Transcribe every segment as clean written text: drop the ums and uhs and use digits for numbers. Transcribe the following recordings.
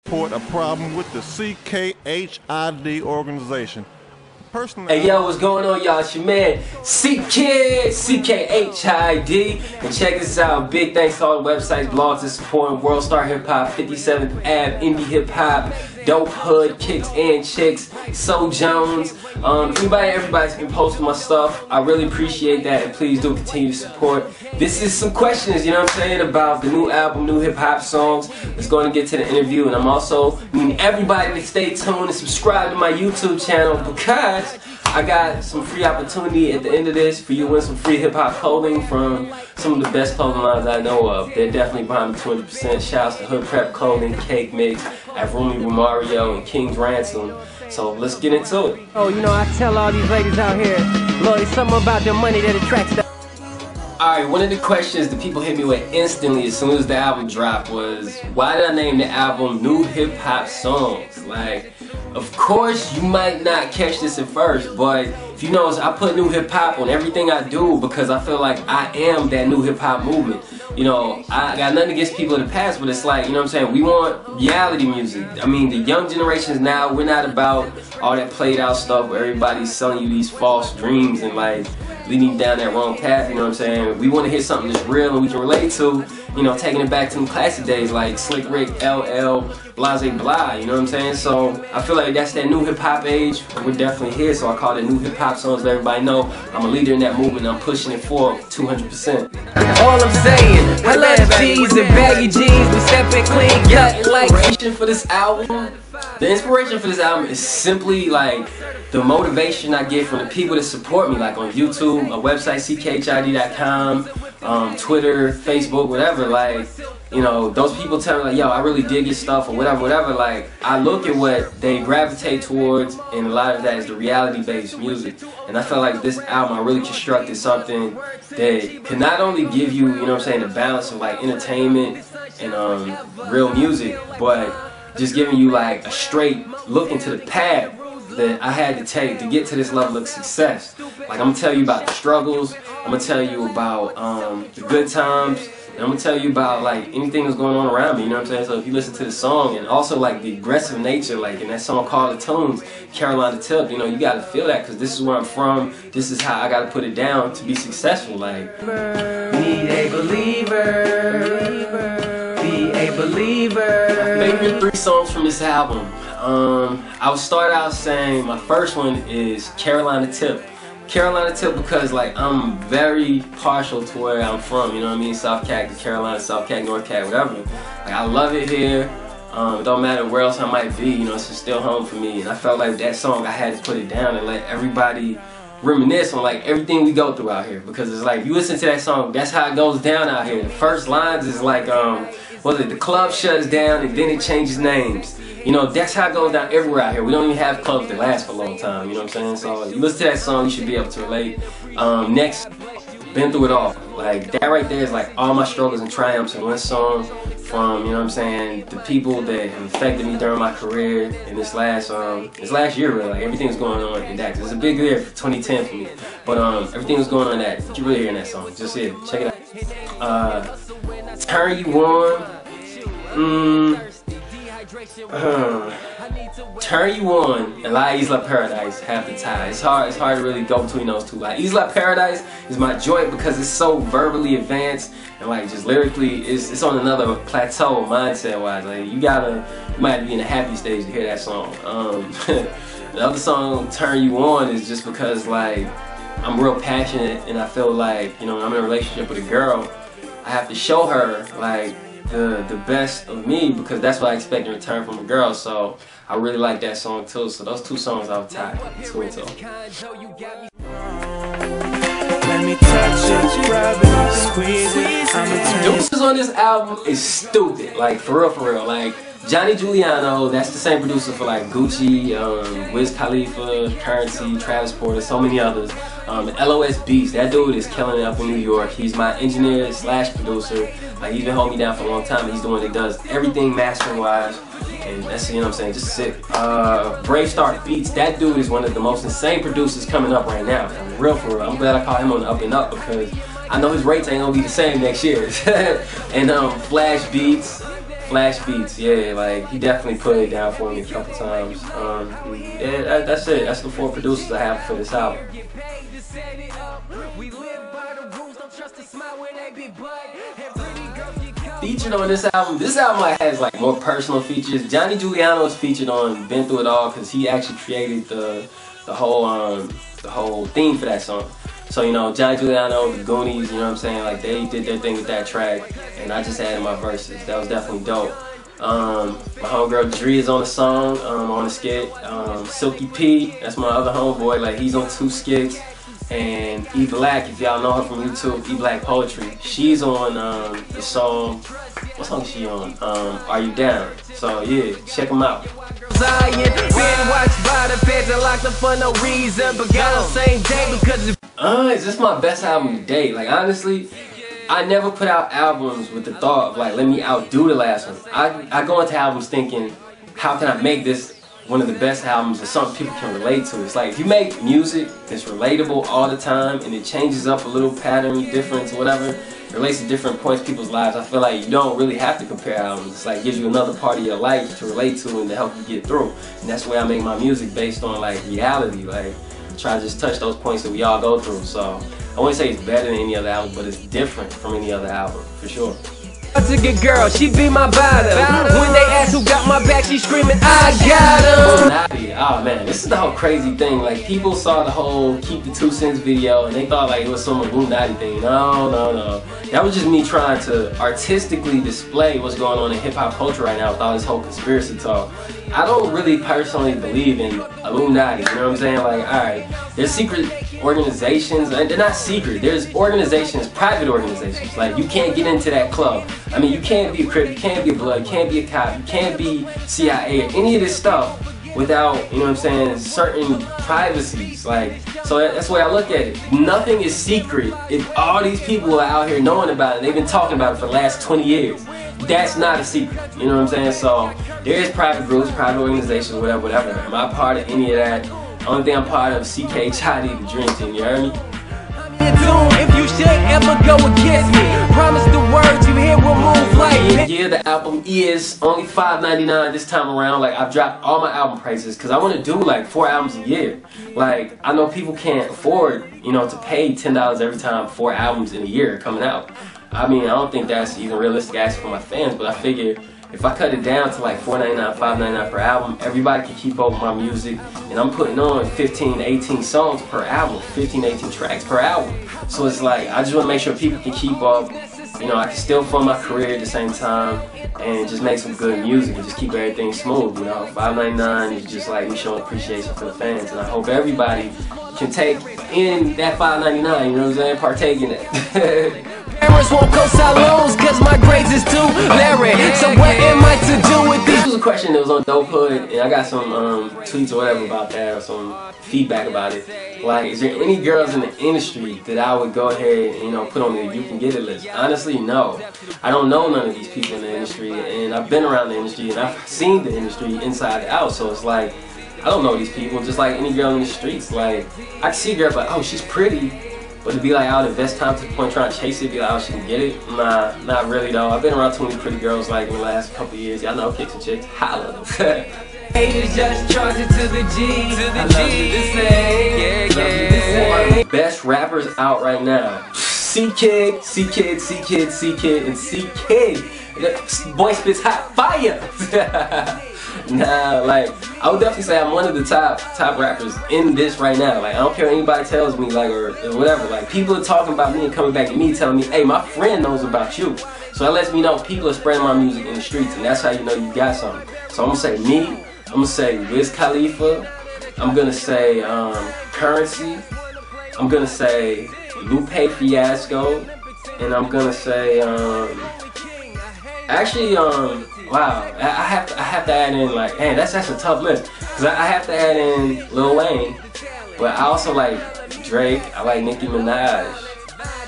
report a problem with the C.KhiD organization. Personally, hey yo, what's going on, y'all? It's your man C.KhiD, C.KhiD, and check this out. Big thanks to all the websites, blogs, and supporting World Star Hip Hop, 57th Ave, Indie Hip Hop, Dope Hood, Kicks and Chicks, So Jones. Everybody's been posting my stuff. I really appreciate that, and please do continue to support. This is some questions, you know what I'm saying, about the new album, new hip hop songs. Let's go and get to the interview, and I'm also needing everybody to stay tuned and subscribe to my YouTube channel because I got some free opportunity at the end of this for you to win some free hip hop clothing from some of the best clothing lines I know of. They're definitely behind me 200%. Shouts to Hood Prep Clothing, Cake Mix, Avrumi with Mario, and King's Ransom. So let's get into it. Oh, you know, I tell all these ladies out here, Lord, it's something about their money that attracts them. Alright, one of the questions that people hit me with instantly as soon as the album dropped was, why did I name the album New Hip Hop Songs? Like, of course you might not catch this at first, but if you notice, I put new hip hop on everything I do because I feel like I am that new hip hop movement. You know, I got nothing against people in the past, but it's like, you know what I'm saying, we want reality music. I mean, the young generations now, we're not about all that played out stuff where everybody's selling you these false dreams and like leading you down that wrong path, you know what I'm saying? We want to hear something that's real and we can relate to, you know, taking it back to them classic days like Slick Rick, LL, Blase Blah, you know what I'm saying? So I feel like that's that new hip hop age, and we're definitely here, so I call it new hip hop songs. Let everybody know I'm a leader in that movement, I'm pushing it forward 200%. All I'm saying, I love jeans and baggy jeans, we stepping clean, cut like. The inspiration for this album is simply like the motivation I get from the people that support me, like on YouTube, my website CKHID.com, Twitter, Facebook, whatever. Like, you know, those people tell me like, yo, I really dig your stuff or whatever. Like, I look at what they gravitate towards, and a lot of that is the reality-based music. And I feel like this album, I really constructed something that can not only give you, you know what I'm saying, the balance of like entertainment and real music, but just giving you like a straight look into the path that I had to take to get to this level of success. Like, I'm gonna tell you about the struggles, I'm gonna tell you about the good times, and I'm gonna tell you about like anything that's going on around me, you know what I'm saying? So if you listen to the song, and also like the aggressive nature, like in that song called The Tunes, Carolina Tip, you know, you gotta feel that because this is where I'm from, this is how I gotta put it down to be successful. Like, Need a believer, be a believer. Favorite 3 songs from this album. I would start out saying my first one is Carolina Tip. Carolina Tip because like I'm very partial to where I'm from, you know what I mean? South Cat, Carolina, South Cat, North Cat, whatever. Like, I love it here. It don't matter where else I might be, you know, it's just still home for me. And I felt like that song, I had to put it down and let everybody reminisce on like everything we go through out here, because it's like, you listen to that song, that's how it goes down out here. The first lines is like, the club shuts down and then it changes names. You know, that's how it goes down everywhere out here. We don't even have clubs that last for a long time, you know what I'm saying? So you listen to that song, you should be able to relate. Next, Been Through It All. Like, that right there is like all my struggles and triumphs in one song from, you know what I'm saying, the people that have affected me during my career in this last year, really. Like, everything was going on in that. It's a big year for 2010 for me. But everything was going on in that. You really hear in that song. Just hear it. Check it out. Turn You On. Turn You On and La Isla Paradise have the tie. It's hard to really go between those two. Like, Isla Paradise is my joint because it's so verbally advanced and like just lyrically it's on another plateau mindset wise. Like, you might be in a happy stage to hear that song. The other song, Turn You On, is just because like I'm real passionate and I feel like, you know, when I'm in a relationship with a girl, I have to show her like the best of me, because that's what I expect in return from a girl. So I really like that song too. So those 2 songs I would tie to it too. Producers on this album is stupid. Like, for real. Like, Johnny Juliano, that's the same producer for like Gucci, Wiz Khalifa, Currency, Travis Porter, so many others. LOS Beats, that dude is killing it up in New York. He's my engineer / producer. Like, he's been holding me down for a long time. He's the one that does everything mastering wise. And that's, you know what I'm saying, just sick. Brave Star Beats, that dude is one of the most insane producers coming up right now. For real. I'm glad I caught him on the up and up because I know his rates ain't gonna be the same next year. And Flash Beats, Flash beats, yeah, like he definitely put it down for me a couple times. Yeah, that's it. That's the 4 producers I have for this album. Featured on this album has like more personal features. Johnny Juliano is featured on Been Through It All because he actually created the whole theme for that song. So, you know, Johnny Juliano, the Goonies, you know what I'm saying, like they did their thing with that track, and I just added my verses. That was definitely dope. My homegirl Drii is on the song, on the skit. Silky P, that's my other homeboy, like he's on 2 skits. And E.Black, if y'all know her from YouTube, E.Black Poetry, she's on the song, what song is she on? Are You Down? So yeah, check them out. Is this my best album to date? Like honestly, I never put out albums with the thought of like, let me outdo the last one. I go into albums thinking, how can I make this one of the best albums that some people can relate to? It's like if you make music that's relatable all the time and it changes up a little pattern, difference, whatever, it relates to different points in people's lives, I feel like you don't really have to compare albums. It's like it gives you another part of your life to relate to and to help you get through. And that's the way I make my music, based on like reality. Like try to just touch those points that we all go through. So I wouldn't say it's better than any other album, but it's different from any other album, for sure. That's a good girl, she be my bottom. When they ask who got my back, she screaming, I got him. Oh man, this is the whole crazy thing. Like people saw the whole Keep the 2 Cents video and they thought like it was some Illuminati thing. No. That was just me trying to artistically display what's going on in hip-hop culture right now with all this whole conspiracy talk. I don't really personally believe in Illuminati, you know what I'm saying? Like, alright, there's secret organizations, and they're not secret. There's organizations, private organizations. Like, you can't get into that club. I mean, you can't be a Crip, you can't be a Blood, you can't be a cop, you can't be CIA, or any of this stuff without, you know what I'm saying, certain privacies. Like, so that's the way I look at it. Nothing is secret if all these people are out here knowing about it. They've been talking about it for the last 20 years. That's not a secret, you know what I'm saying? So there is private groups, private organizations, whatever. Am I part of any of that? The only thing I'm part of is C.KhiD, the Dream Team, you heard me? If you should ever go against me, promise the words you hear will move like. Yeah, the album is only $5.99 this time around. Like, I've dropped all my album prices because I want to do like 4 albums a year. Like, I know people can't afford, you know, to pay $10 every time 4 albums in a year are coming out. I mean, I don't think that's even realistic asking for my fans, but I figure if I cut it down to like $4.99, $5.99 per album, everybody can keep up with my music, and I'm putting on 15, 18 songs per album, 15, 18 tracks per album. So it's like, I just want to make sure people can keep up. You know, I can still fund my career at the same time and just make some good music and just keep everything smooth, you know. $5.99 is just like me showing appreciation for the fans, and I hope everybody can take in that $5.99, you know what I'm saying, partake in it. Parents won't co-sign loans cause my grades is too Larry. So what am I to do with this? This was a question that was on Dope Hood, and I got some tweets or whatever about that, or some feedback about it. Like, is there any girls in the industry that I would go ahead and, you know, put on the You Can Get It list? Honestly, no. I don't know none of these people in the industry, and I've been around the industry, and I've seen the industry inside and out, so it's like, I don't know these people, just like any girl in the streets. Like, I can see girls like, oh, she's pretty. But to be like, I'll invest time to the point trying to chase it, be like, oh, she can get it? Nah, not really though. I've been around too many pretty girls like in the last couple of years. Y'all know kicks and chicks. Holla. Haters just charge it to the G. Yeah. Best rappers out right now. C.KhiD, and C.KhiD. Boy spits hot fire. Nah, like, I would definitely say I'm one of the top rappers in this right now. Like, I don't care what anybody tells me, like, or whatever. Like, people are talking about me and coming back to me telling me, hey, my friend knows about you. So that lets me know people are spreading my music in the streets, and that's how you know you got something. So I'm gonna say me, I'm gonna say Wiz Khalifa, I'm gonna say Currency, I'm gonna say Lupe Fiasco, and I'm gonna say wow, I have to add in, like, man, that's a tough list, because I have to add in Lil Wayne, but I also like Drake, I like Nicki Minaj.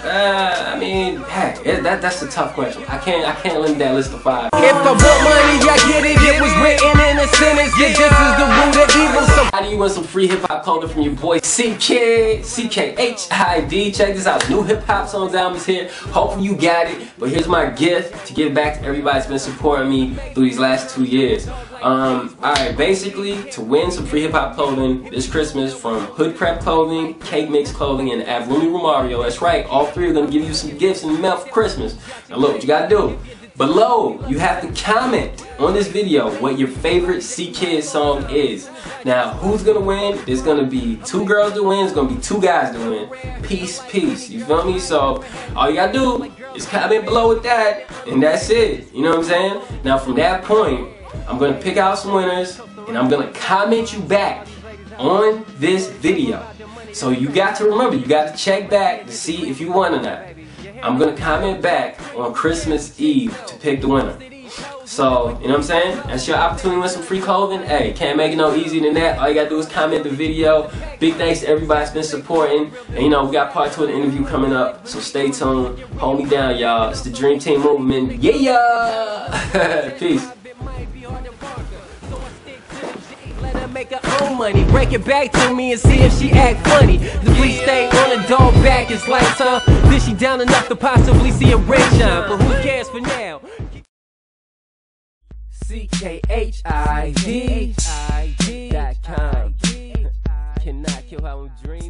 I mean, hey, that's a tough question. I can't limit that list to 5. If I want money, I get it. It was written in a sentence. Yeah, this is the root of evil, so How do you win some free hip hop clothing from your boy C.KhiD, C.KhiD. Check this out, new hip hop songs album is here. Hopefully you got it. But here's my gift to give back to everybody that's been supporting me through these last 2 years. Alright, basically to win some free hip hop clothing this Christmas from Hood Prep Clothing, Cake Mix Clothing, and Avrumi Romario. That's right, all three are gonna give you some gifts in the mail for Christmas. Now look, what you gotta do. Below, you have to comment on this video what your favorite C.KhiD song is. Now, who's gonna win? There's gonna be 2 girls to win, there's gonna be 2 guys to win. Peace, peace, you feel me? So, all you gotta do is comment below with that, and that's it. You know what I'm saying? Now, from that point, I'm gonna pick out some winners, and I'm gonna comment you back on this video. So you got to remember, you got to check back to see if you won or not. I'm gonna comment back on Christmas Eve to pick the winner. So, you know what I'm saying? That's your opportunity to win some free clothing. Hey, can't make it no easier than that. All you gotta do is comment the video. Big thanks to everybody that's been supporting. And you know, we got part 2 of the interview coming up. So stay tuned. Hold me down, y'all. It's the Dream Team Movement. Yeah! Peace. Make her own money, break it back to me and see if she act funny. The police stay on the dog back, it's lifetime. Then she down enough to possibly see a red shine, but who cares for now? C.KhiD.com. Cannot kill how I'm dreaming.